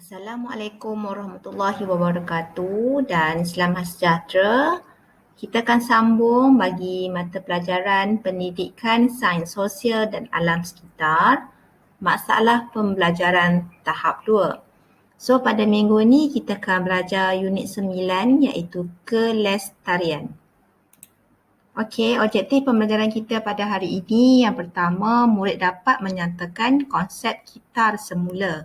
Assalamualaikum warahmatullahi wabarakatuh dan selamat sejahtera. Kita akan sambung bagi mata pelajaran Pendidikan Sains Sosial dan Alam Sekitar, masalah pembelajaran tahap 2. So pada minggu ini kita akan belajar unit 9 iaitu kelestarian. Okey, objektif pembelajaran kita pada hari ini yang pertama, murid dapat menyatakan konsep kitar semula.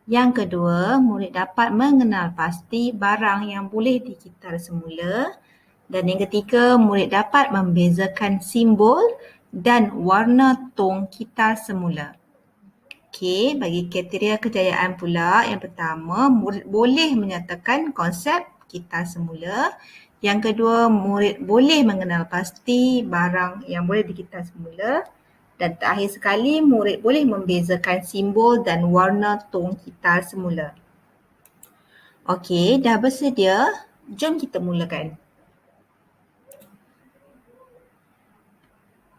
Yang kedua, murid dapat mengenal pasti barang yang boleh dikitar semula. Dan yang ketiga, murid dapat membezakan simbol dan warna tong kitar semula. Okey, bagi kriteria kejayaan pula, yang pertama, murid boleh menyatakan konsep kitar semula. Yang kedua, murid boleh mengenal pasti barang yang boleh dikitar semula. Dan terakhir sekali, murid boleh membezakan simbol dan warna tong kitar semula. Okey, dah bersedia? Jom kita mulakan.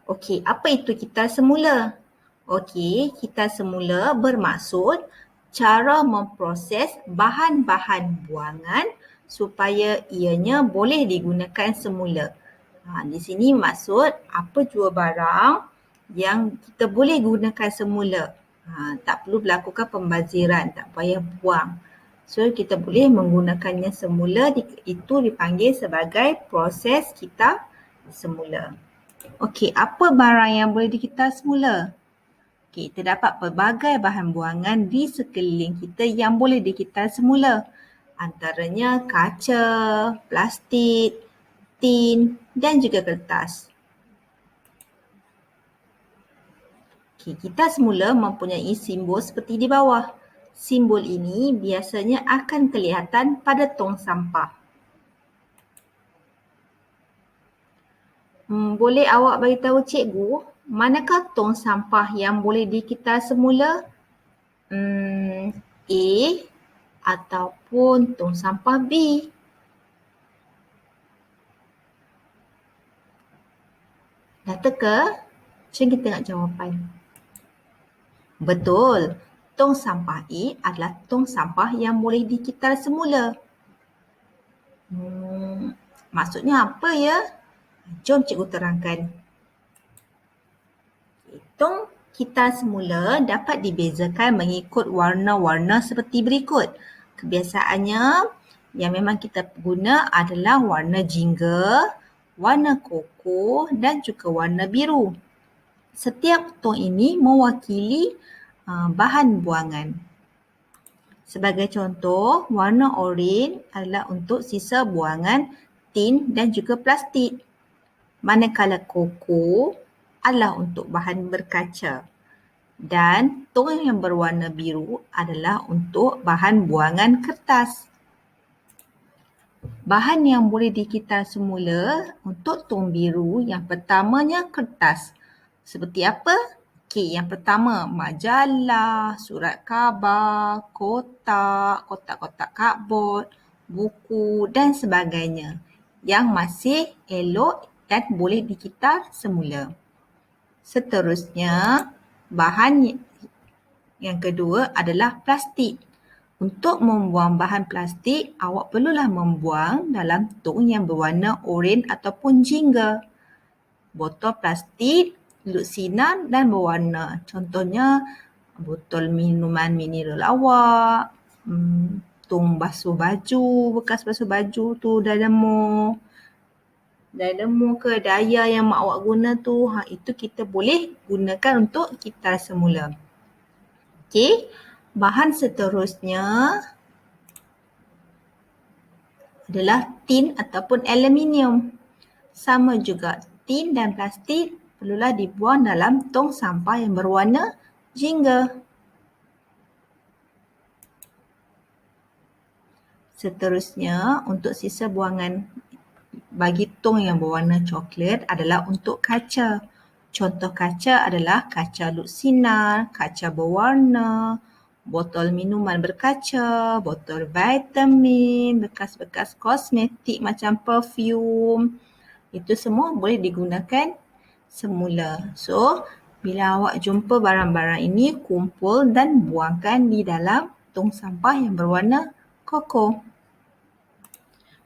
Okey, apa itu kitar semula? Okey, kitar semula bermaksud cara memproses bahan-bahan buangan supaya ianya boleh digunakan semula. Di sini maksud apa jua barang yang kita boleh gunakan semula. Tak perlu berlakukan pembaziran, tak payah buang. So, kita boleh menggunakannya semula, itu dipanggil sebagai proses kitar semula. Okey, apa barang yang boleh dikitar semula? Okey, terdapat pelbagai bahan buangan di sekeliling kita yang boleh dikitar semula. Antaranya kaca, plastik, tin dan juga kertas. Okey, kitar semula mempunyai simbol seperti di bawah. Simbol ini biasanya akan kelihatan pada tong sampah. Boleh awak beritahu cikgu, manakah tong sampah yang boleh dikitar semula? A ataupun tong sampah B? Dah teka? Jom kita tengok jawapan. Betul. Tong sampah A adalah tong sampah yang boleh dikitar semula. Maksudnya apa ya? Jom cikgu terangkan. Tong kitar semula dapat dibezakan mengikut warna-warna seperti berikut. Kebiasaannya yang memang kita guna adalah warna jingga, warna koko dan juga warna biru. Setiap tong ini mewakili bahan buangan. Sebagai contoh, warna oranye adalah untuk sisa buangan tin dan juga plastik. Manakala koko adalah untuk bahan berkaca. Dan tong yang berwarna biru adalah untuk bahan buangan kertas. Bahan yang boleh dikitar semula untuk tong biru yang pertamanya kertas. Seperti apa? Okey, yang pertama majalah, surat khabar, kotak-kotak cardboard, buku dan sebagainya yang masih elok dan boleh dikitar semula. Seterusnya, bahan yang kedua adalah plastik. Untuk membuang bahan plastik, awak perlulah membuang dalam tong yang berwarna oranye ataupun jingga. Botol plastik, lutsinan dan berwarna. Contohnya, botol minuman mineral awak, tong basuh baju, bekas basuh baju tu, Dynamo ke daya yang mak awak guna tu, itu kita boleh gunakan untuk kitar semula. Okey, bahan seterusnya adalah tin ataupun aluminium. Sama juga, tin dan plastik perlulah dibuang dalam tong sampah yang berwarna jingga. Seterusnya, untuk sisa buangan bagi tong yang berwarna coklat adalah untuk kaca. Contoh kaca adalah kaca lutsinar, kaca berwarna, botol minuman berkaca, botol vitamin, bekas-bekas kosmetik macam perfume. Itu semua boleh digunakan semula. So, bila awak jumpa barang-barang ini, kumpul dan buangkan di dalam tong sampah yang berwarna koko.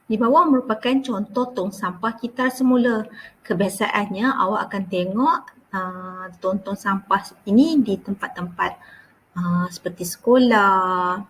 Di bawah merupakan contoh tong sampah kita semula. Kebiasaannya awak akan tengok tong-tong sampah ini di tempat-tempat seperti sekolah,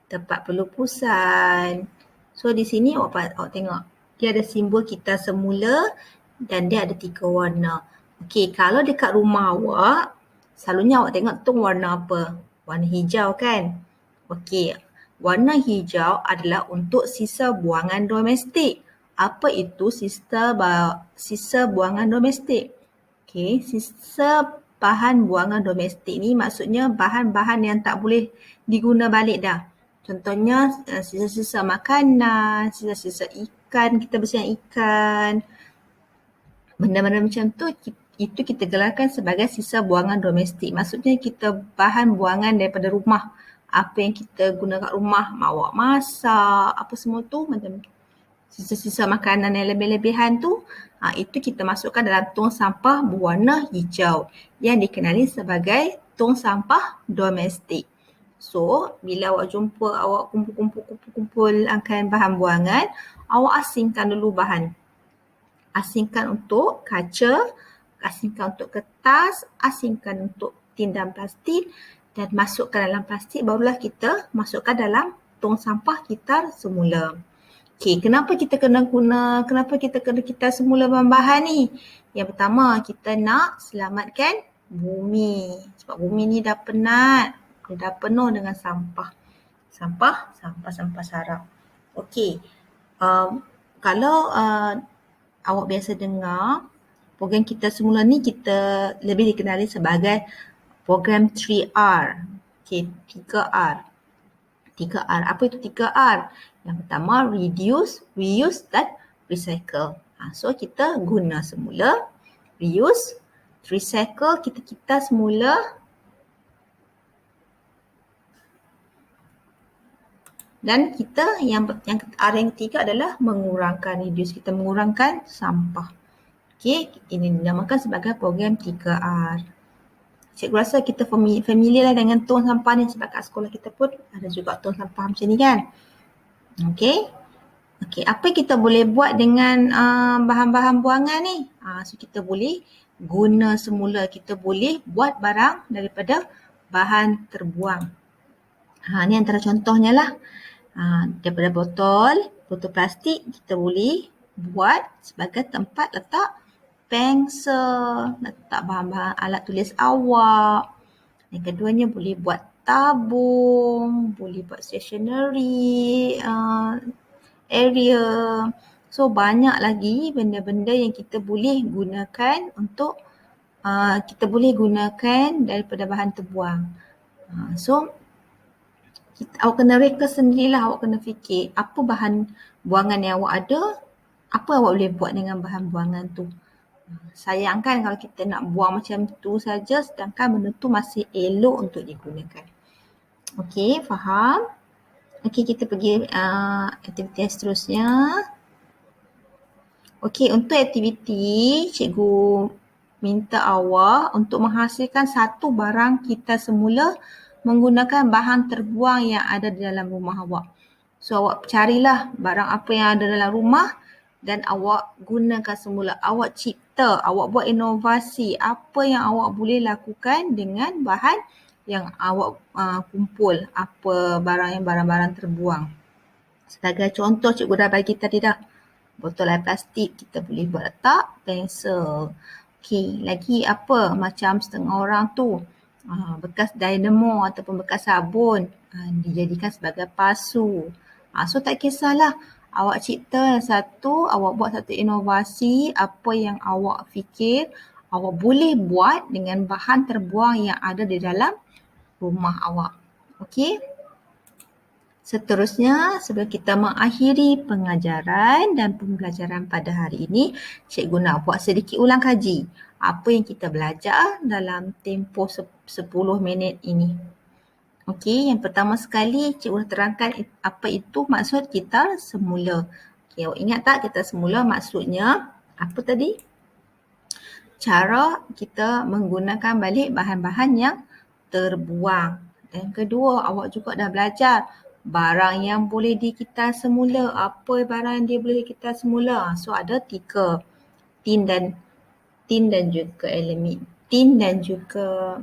tempat pelupusan. So di sini awak tengok dia ada simbol kita semula dan dia ada 3 warna. Okey, kalau dekat rumah awak, selalunya awak tengok tong warna apa? Warna hijau kan? Okey, warna hijau adalah untuk sisa buangan domestik. Apa itu sisa buangan domestik? Okey, sisa bahan buangan domestik ni maksudnya bahan-bahan yang tak boleh diguna balik dah. Contohnya sisa-sisa makanan, sisa-sisa ikan, kita bersihkan ikan. Benda-benda macam tu itu kita gelarkan sebagai sisa buangan domestik. Maksudnya kita bahan buangan daripada rumah. Apa yang kita guna kat rumah, awak masak, apa semua tu macam sisa-sisa makanan yang lebih-lebihan tu, itu kita masukkan dalam tong sampah berwarna hijau yang dikenali sebagai tong sampah domestik. So, bila awak jumpa awak kumpul-kumpul bahan buangan, awak asingkan dulu bahan. Asingkan untuk kaca, asingkan untuk kertas, asingkan untuk tin dan plastik dan masukkan dalam plastik, barulah kita masukkan dalam tong sampah kita semula. Okey, kenapa kita kena kita semula bahan-bahan ni? Yang pertama, kita nak selamatkan bumi. Sebab bumi ni dah penat, dah penuh dengan sampah. Sampah sarap. Okey, kalau awak biasa dengar, program kita semula ni kita lebih dikenali sebagai program 3R. Okey, 3R. 3R. Apa itu 3R? Yang pertama, reduce, reuse dan recycle. So, kita guna semula, reuse, recycle, kita semula, dan kita yang R yang ketiga adalah mengurangkan, reduce, kita mengurangkan sampah. Okey, ini dinamakan sebagai program 3R. Cikgu rasa kita familiar lah dengan tong sampah ni sebab kat sekolah kita pun ada juga tong sampah macam ni kan. Okey, apa kita boleh buat dengan bahan-bahan buangan ni? So kita boleh guna semula, kita boleh buat barang daripada bahan terbuang. Ni antara contohnya lah. Daripada botol plastik kita boleh buat sebagai tempat letak pensel, letak bahan-bahan alat tulis awak. Yang keduanya boleh buat tabung, boleh buat stationery area. So banyak lagi benda-benda yang kita boleh gunakan untuk kita boleh gunakan daripada bahan terbuang. So awak kena reka sendirilah, awak kena fikir apa bahan buangan yang awak ada, apa awak boleh buat dengan bahan buangan tu. Sayang kan kalau kita nak buang macam tu saja sedangkan benda tu masih elok untuk digunakan. Okey, faham? Okey, kita pergi aktiviti yang seterusnya. Okey, untuk aktiviti, cikgu minta awak untuk menghasilkan satu barang kita semula menggunakan bahan terbuang yang ada di dalam rumah awak. So, awak carilah barang apa yang ada dalam rumah dan awak gunakan semula. Awak cipta, awak buat inovasi apa yang awak boleh lakukan dengan bahan yang awak kumpul, apa barang-barang terbuang. Sebagai contoh, cikgu dah bagi tadi dah. Botol air plastik kita boleh buat letak pensel. Okey, lagi apa? Macam setengah orang tu bekas dynamo ataupun bekas sabun dijadikan sebagai pasu. So tak kisahlah. Awak cipta satu, awak buat satu inovasi, apa yang awak fikir, awak boleh buat dengan bahan terbuang yang ada di dalam rumah awak. Okey? Seterusnya, sebelum kita mengakhiri pengajaran dan pembelajaran pada hari ini, cikgu nak buat sedikit ulang kaji apa yang kita belajar dalam tempoh 10 minit ini. Okey, yang pertama sekali cikgu terangkan apa itu maksud kita semula. Okey, awak ingat tak kita semula maksudnya apa tadi? Cara kita menggunakan balik bahan-bahan yang terbuang. Dan kedua, awak juga dah belajar barang yang boleh dikitar semula. Apa barang yang dia boleh dikitar semula? So ada 3, tin dan juga elemen. Tin dan juga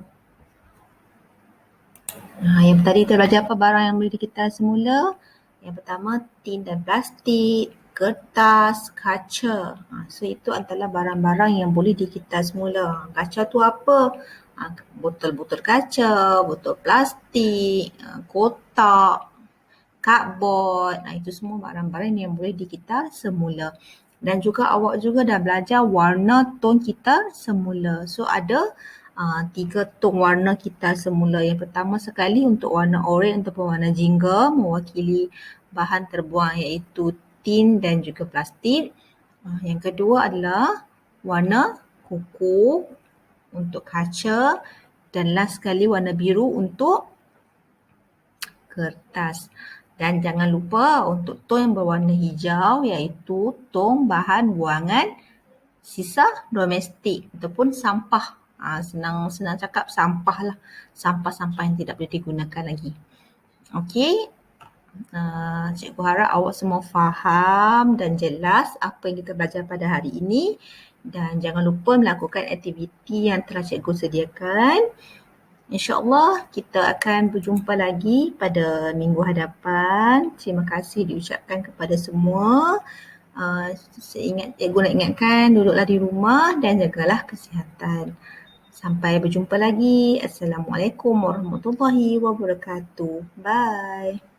yang tadi kita belajar apa barang yang boleh dikitar semula. Yang pertama, tin dan plastik, kertas, kaca. So itu adalah barang-barang yang boleh dikitar semula. Kaca tu apa? Botol-botol kaca, botol plastik, kotak, cardboard. Itu semua barang-barang yang boleh dikitar semula. Dan juga awak juga dah belajar warna ton kitar semula. So ada 3 ton warna kitar semula. Yang pertama sekali untuk warna oranye ataupun warna jingga mewakili bahan terbuang iaitu tin dan juga plastik. Yang kedua adalah warna kuku untuk kaca dan last sekali warna biru untuk kertas. Dan jangan lupa untuk ton yang berwarna hijau iaitu ton bahan buangan sisa domestik ataupun sampah. Senang cakap sampah lah. Sampah-sampah yang tidak boleh digunakan lagi. Okey. Cikgu harap awak semua faham dan jelas apa yang kita belajar pada hari ini. Dan jangan lupa melakukan aktiviti yang telah cikgu sediakan. InsyaAllah kita akan berjumpa lagi pada minggu hadapan. Terima kasih diucapkan kepada semua. Cikgu nak ingatkan duduklah di rumah dan jagalah kesihatan. Sampai berjumpa lagi. Assalamualaikum warahmatullahi wabarakatuh. Bye.